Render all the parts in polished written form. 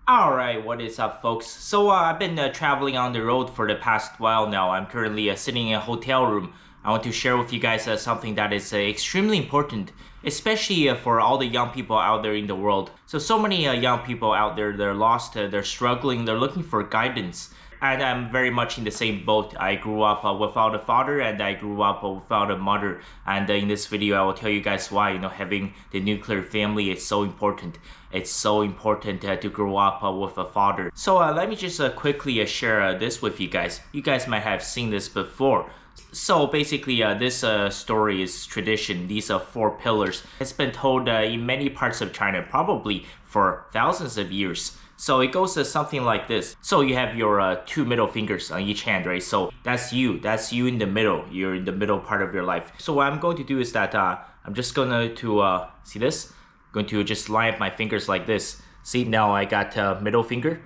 Alright, what is up folks? So I've been traveling on the road for the past while now. I'm currently sitting in a hotel room. I want to share with you guys something that is extremely important, especially for all the young people out there in the world. So many young people out there, they're lost, they're struggling, they're looking for guidance. And I'm very much in the same boat. I grew up without a father and I grew up without a mother. And in this video, I will tell you guys why, having the nuclear family is so important. It's so important to grow up with a father. So let me just quickly share this with you guys. You guys might have seen this before. So basically, this story is tradition. These are four pillars. It's been told in many parts of China, probably for thousands of years. So it goes something like this. So you have your two middle fingers on each hand, right? So that's you in the middle. You're in the middle part of your life. So what I'm going to do is that I'm just going to see this? I'm going to just line up my fingers like this. See, now I got middle finger.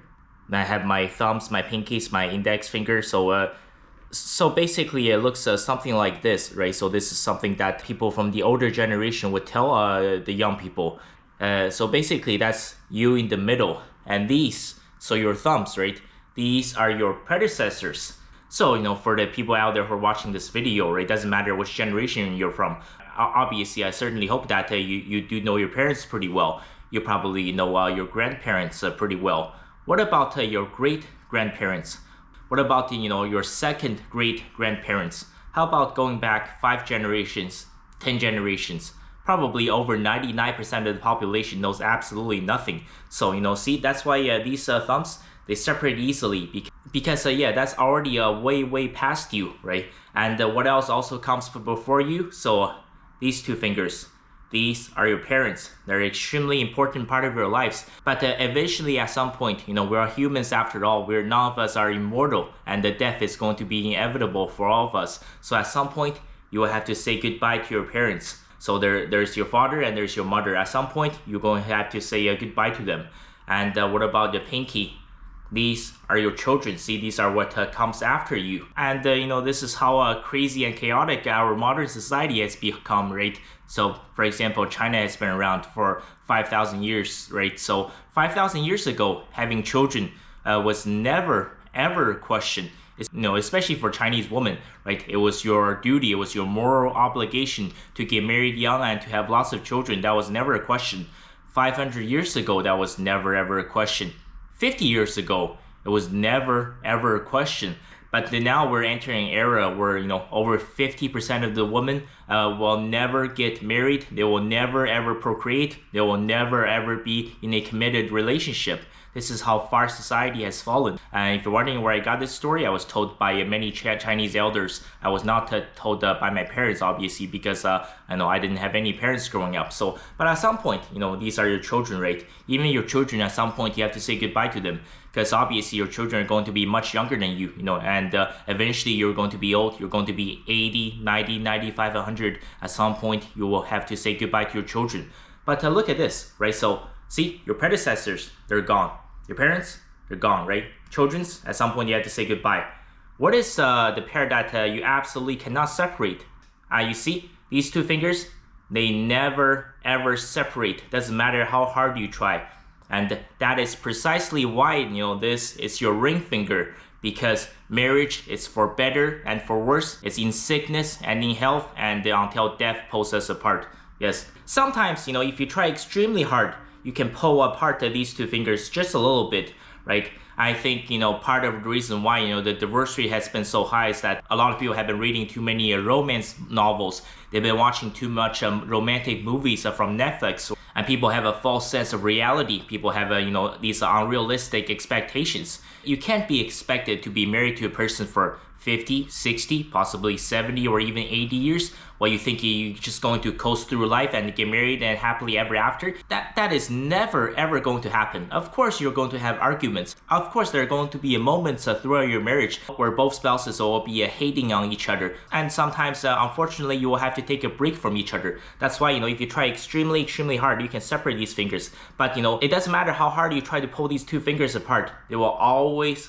And I have my thumbs, my pinkies, my index finger. So basically it looks something like this, right? So this is something that people from the older generation would tell the young people. So basically that's you in the middle. And these, so your thumbs, right? These are your predecessors. So, for the people out there who are watching this video, right? It doesn't matter which generation you're from. Obviously, I certainly hope that you do know your parents pretty well. You probably know your grandparents pretty well. What about your great-grandparents? What about, your second great-grandparents? How about going back 5 generations, 10 generations? Probably over 99% of the population knows absolutely nothing. So, see, that's why these thumbs, they separate easily because that's already way past you, right? And what else also comes before you? So these two fingers, these are your parents. They're an extremely important part of your lives. But eventually at some point, we are humans after all. None of us are immortal and the death is going to be inevitable for all of us. So at some point, you will have to say goodbye to your parents. So there's your father and there's your mother. At some point, you're going to have to say goodbye to them. And what about the pinky? These are your children. See, these are what comes after you. And this is how crazy and chaotic our modern society has become, right? So, for example, China has been around for 5,000 years, right? So 5,000 years ago, having children was never, ever questioned. Especially for Chinese women, right? It was your duty, it was your moral obligation to get married young and to have lots of children. That was never a question. 500 years ago, that was never ever a question. 50 years ago, it was never ever a question. But now we're entering an era where, over 50% of the women will never get married. They will never ever procreate. They will never ever be in a committed relationship. This is how far society has fallen. And if you're wondering where I got this story, I was told by many Chinese elders. I was not told by my parents, obviously, because I didn't have any parents growing up. But at some point, these are your children, right? Even your children, at some point, you have to say goodbye to them. Because obviously your children are going to be much younger than you, and eventually you're going to be old. You're going to be 80, 90, 95, 100. At some point, you will have to say goodbye to your children. But look at this, right? So, see, your predecessors, they're gone. Your parents, they're gone, right? Children's, at some point you have to say goodbye. What is the pair that you absolutely cannot separate? You see, these two fingers, they never ever separate. Doesn't matter how hard you try. And that is precisely why, this is your ring finger. Because marriage is for better and for worse. It's in sickness and in health and until death pulls us apart. Yes. Sometimes, if you try extremely hard, you can pull apart these two fingers just a little bit, right? I think, part of the reason why, the divorce rate has been so high is that a lot of people have been reading too many romance novels. They've been watching too much romantic movies from Netflix. And people have a false sense of reality. People have, these unrealistic expectations. You can't be expected to be married to a person for 50, 60, possibly 70 or even 80 years. Well, you think you're just going to coast through life and get married and happily ever after? That is never ever going to happen. Of course, you're going to have arguments. Of course, there are going to be moments throughout your marriage where both spouses will be hating on each other. And sometimes, unfortunately, you will have to take a break from each other. That's why, if you try extremely hard, you can separate these fingers. But, it doesn't matter how hard you try to pull these two fingers apart. They will always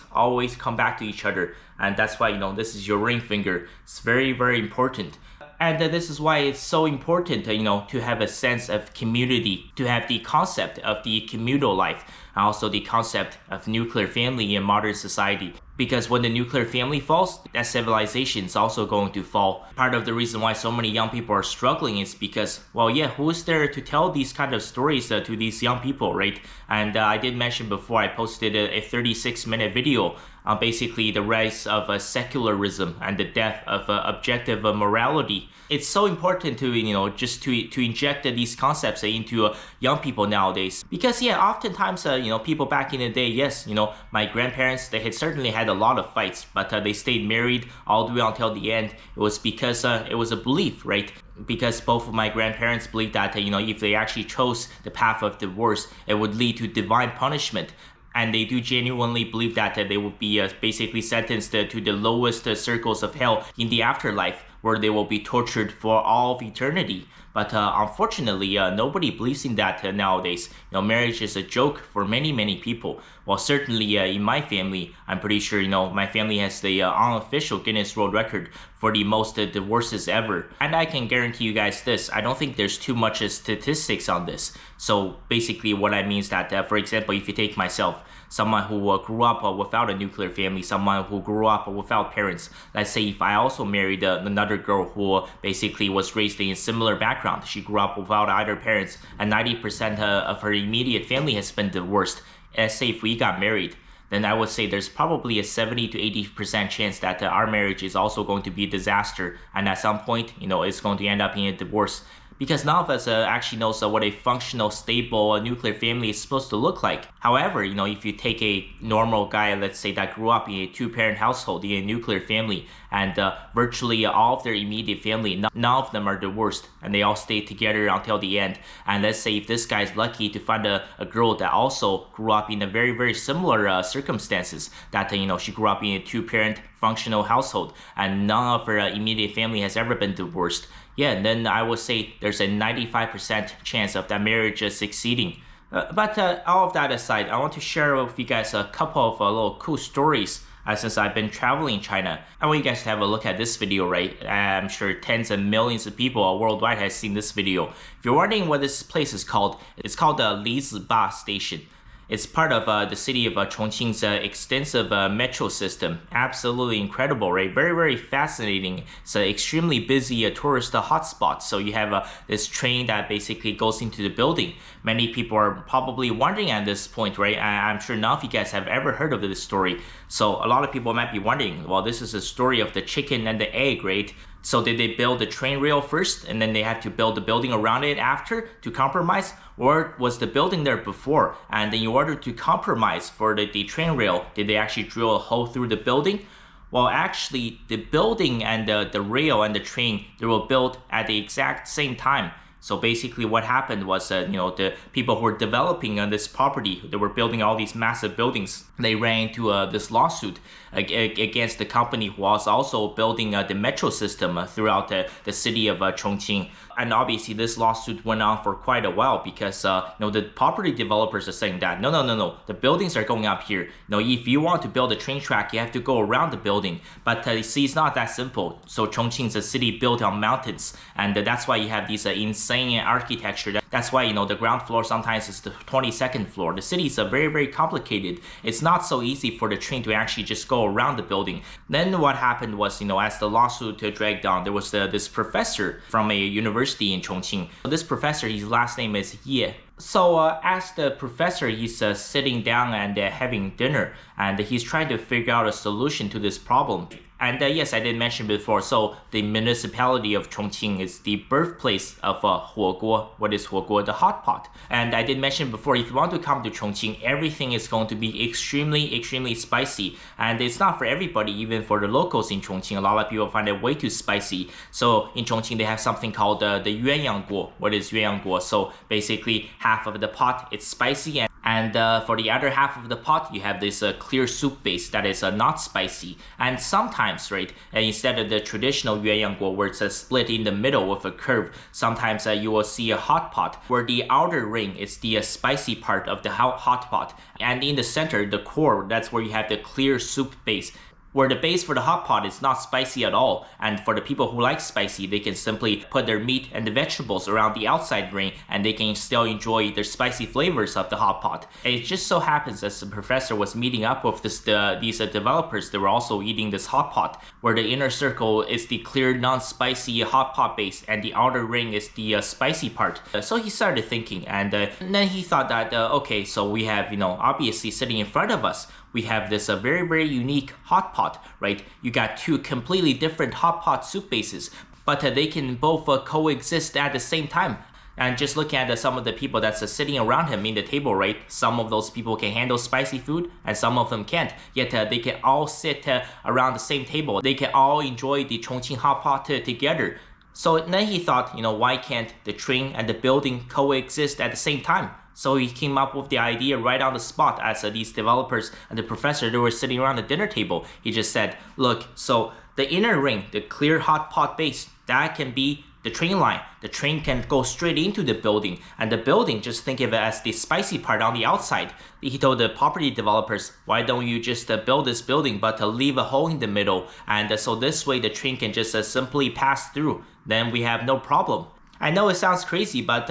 come back to each other. And that's why, this is your ring finger. It's very, very important. And this is why it's so important, to have a sense of community, to have the concept of the communal life. and also the concept of nuclear family in modern society. Because when the nuclear family falls, that civilization is also going to fall. Part of the reason why so many young people are struggling is because, well, yeah, who is there to tell these kind of stories to these young people, right? And I did mention before, I posted a 36-minute video on basically the rise of secularism and the death of objective morality. It's so important to, just to inject these concepts into young people nowadays. Because, yeah, oftentimes, people back in the day, yes, my grandparents, they had certainly had a lot of fights, but they stayed married all the way until the end. It was because it was a belief, right? Because both of my grandparents believed that, if they actually chose the path of divorce, it would lead to divine punishment. And they do genuinely believe that they will be basically sentenced to the lowest circles of hell in the afterlife, where they will be tortured for all of eternity. But unfortunately, nobody believes in that nowadays. Marriage is a joke for many, many people. Well, certainly in my family, I'm pretty sure, my family has the unofficial Guinness World Record for the most divorces ever. And I can guarantee you guys this, I don't think there's too much statistics on this. So basically what I mean is that, for example, if you take myself, someone who grew up without a nuclear family, someone who grew up without parents. Let's say if I also married another girl who basically was raised in a similar background, she grew up without either parents, and 90% of her immediate family has been divorced. Let's say if we got married, then I would say there's probably a 70 to 80% chance that our marriage is also going to be a disaster, and at some point, it's going to end up in a divorce. Because none of us actually knows what a functional, stable nuclear family is supposed to look like. However, if you take a normal guy, let's say that grew up in a two-parent household in a nuclear family, and virtually all of their immediate family, none of them are divorced, and they all stay together until the end. And let's say if this guy is lucky to find a girl that also grew up in a very, very similar circumstances, that she grew up in a two-parent functional household, and none of her immediate family has ever been divorced. Yeah, and then I would say there's a 95% chance of that marriage succeeding. But all of that aside, I want to share with you guys a couple of little cool stories since I've been traveling in China. I want you guys to have a look at this video, right? I'm sure tens of millions of people worldwide have seen this video. If you're wondering what this place is called, it's called the Liziba Station. It's part of the city of Chongqing's extensive metro system. Absolutely incredible, right? Very, very fascinating. It's an extremely busy tourist hotspot. So you have this train that basically goes into the building. Many people are probably wondering at this point, right? I'm sure none of you guys have ever heard of this story. So a lot of people might be wondering, well, this is a story of the chicken and the egg, right? So did they build the train rail first and then they had to build the building around it after to compromise? Or was the building there before, and in order to compromise for the train rail, did they actually drill a hole through the building? Well, actually, the building and the rail and the train, they were built at the exact same time. So basically what happened was, the people who were developing this property, they were building all these massive buildings. They ran into this lawsuit against the company who was also building the metro system throughout the city of Chongqing. And obviously this lawsuit went on for quite a while because the property developers are saying that no, the buildings are going up here. If you want to build a train track, you have to go around the building. But you see, it's not that simple. So Chongqing's a city built on mountains, and that's why you have these insane architecture. That's why the ground floor sometimes is the 22nd floor. The city is very, very complicated. It's not so easy for the train to actually just go around the building. Then what happened was, as the lawsuit dragged on, there was this professor from a university in Chongqing. This professor, his last name is Ye. So as the professor, he's sitting down and having dinner, and he's trying to figure out a solution to this problem. And yes, I did mention before, so the municipality of Chongqing is the birthplace of huoguo. What is huoguo? The hot pot. And I did mention before, if you want to come to Chongqing, everything is going to be extremely, extremely spicy. And it's not for everybody, even for the locals in Chongqing. A lot of people find it way too spicy. So in Chongqing, they have something called the yuanyang guo. What is yuanyang guo? So basically, half of the pot, it's spicy, and for the other half of the pot, you have this clear soup base that is not spicy. And sometimes, right, instead of the traditional yuanyang guo where it's split in the middle with a curve, sometimes you will see a hot pot where the outer ring is the spicy part of the hot pot. And in the center, the core, that's where you have the clear soup base. where the base for the hot pot is not spicy at all, and for the people who like spicy, they can simply put their meat and the vegetables around the outside ring and they can still enjoy the spicy flavors of the hot pot. And it just so happens as the professor was meeting up with these developers, they were also eating this hot pot, where the inner circle is the clear non-spicy hot pot base and the outer ring is the spicy part. So he started thinking, and then he thought that, okay, so we have, obviously sitting in front of us, we have this very, very unique hot pot, right? You got two completely different hot pot soup bases, but they can both coexist at the same time. And just looking at some of the people that's sitting around him in the table, right? Some of those people can handle spicy food and some of them can't. Yet they can all sit around the same table. They can all enjoy the Chongqing hot pot together. So then he thought, why can't the train and the building coexist at the same time? So he came up with the idea right on the spot as these developers and the professor, they were sitting around the dinner table. He just said, look, so the inner ring, the clear hot pot base, that can be the train line. The train can go straight into the building, and the building, just think of it as the spicy part on the outside. He told the property developers, why don't you just build this building but leave a hole in the middle, and so this way the train can just simply pass through. Then we have no problem. I know it sounds crazy, but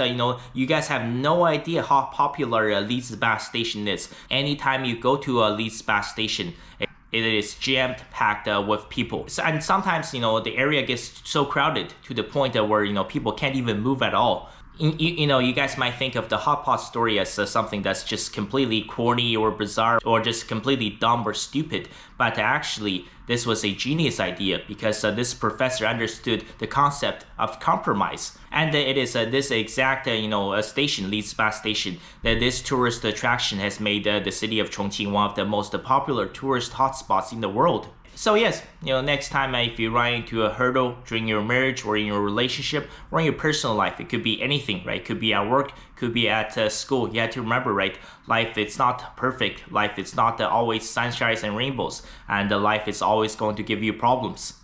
you guys have no idea how popular Leeds bus station is. Anytime you go to a Leeds bus station, it is jam-packed with people. And sometimes, the area gets so crowded to the point where, people can't even move at all. You guys might think of the hot pot story as something that's just completely corny or bizarre or just completely dumb or stupid. But actually, this was a genius idea because this professor understood the concept of compromise. And it is this exact, station, Leeds bus station, that this tourist attraction has made the city of Chongqing one of the most popular tourist hotspots in the world. So yes, next time if you run into a hurdle during your marriage or in your relationship or in your personal life, it could be anything, right? It could be at work, could be at school. You have to remember, right? Life, it's not perfect. Life, it's not always sunshines and rainbows. And life is always going to give you problems.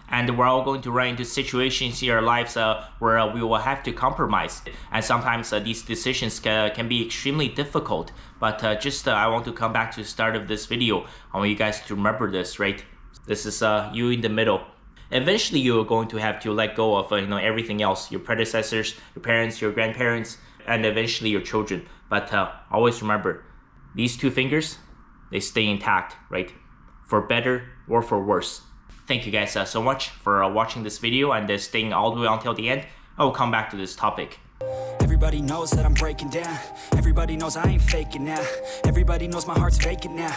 And we're all going to run into situations in our lives where we will have to compromise. And sometimes these decisions can be extremely difficult. But I want to come back to the start of this video. I want you guys to remember this, right? This is you in the middle. Eventually, you're going to have to let go of everything else, your predecessors, your parents, your grandparents, and eventually your children. But always remember, these two fingers, they stay intact, right? For better or for worse. Thank you guys so much for watching this video and staying all the way until the end. I will come back to this topic. Everybody knows that I'm breaking down. Everybody knows I ain't faking now. Everybody knows my heart's vacant now.